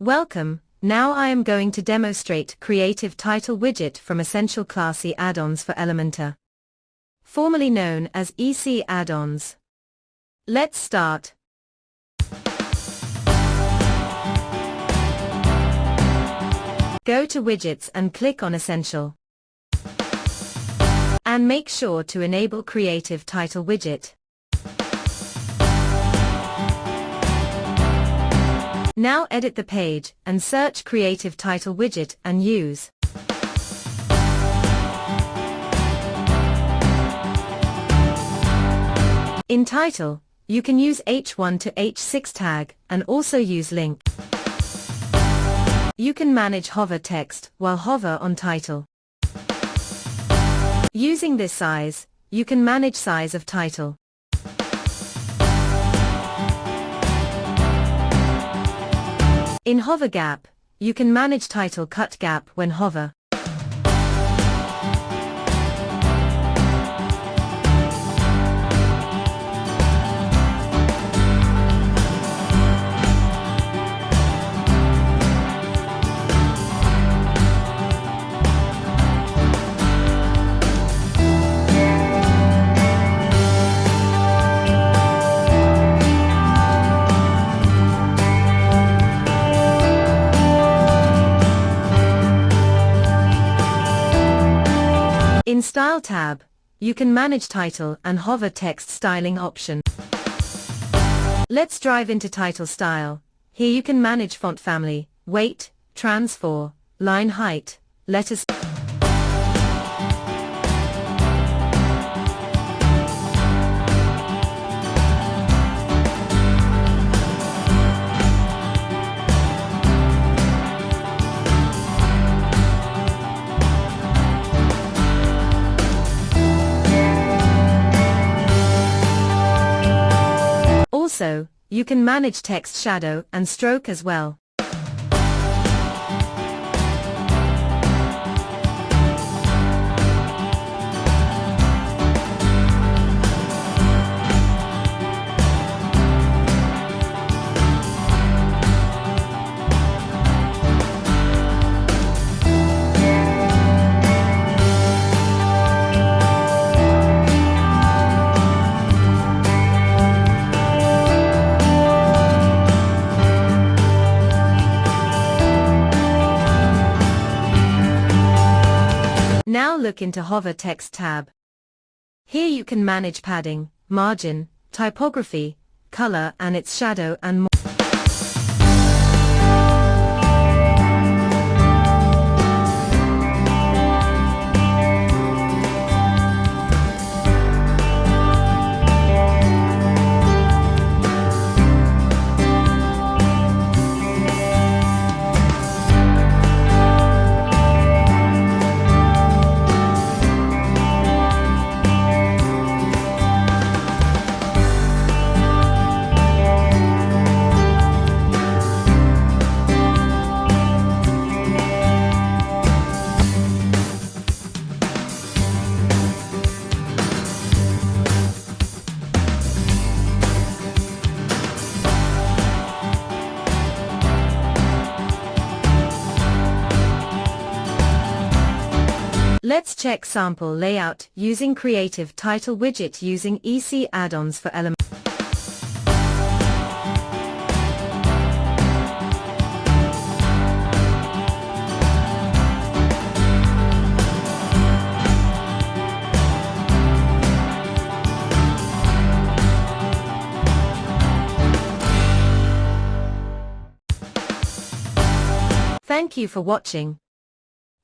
Welcome, now I am going to demonstrate Creative Title Widget from Essential Classy Add-ons for Elementor, formerly known as EC Add-ons. Let's start. Go to Widgets and click on Essential. And make sure to enable Creative Title Widget. Now edit the page and search Creative Title Widget and use. In Title, you can use H1 to H6 tag and also use link. You can manage hover text while hover on title. Using this size, you can manage size of title. In hover gap, you can manage title cut gap when hover. In Style tab, you can manage title and hover text styling option. Let's dive into title style. Here you can manage font family, weight, transfer, line height, letters. Also, you can manage text shadow and stroke as well. Now look into Hover Text tab. Here you can manage padding, margin, typography, color and its shadow and more. Let's check sample layout using Creative Title Widget using EC Add-ons for Elementor. Thank you for watching.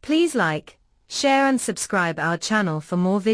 Please like, share and subscribe our channel for more videos.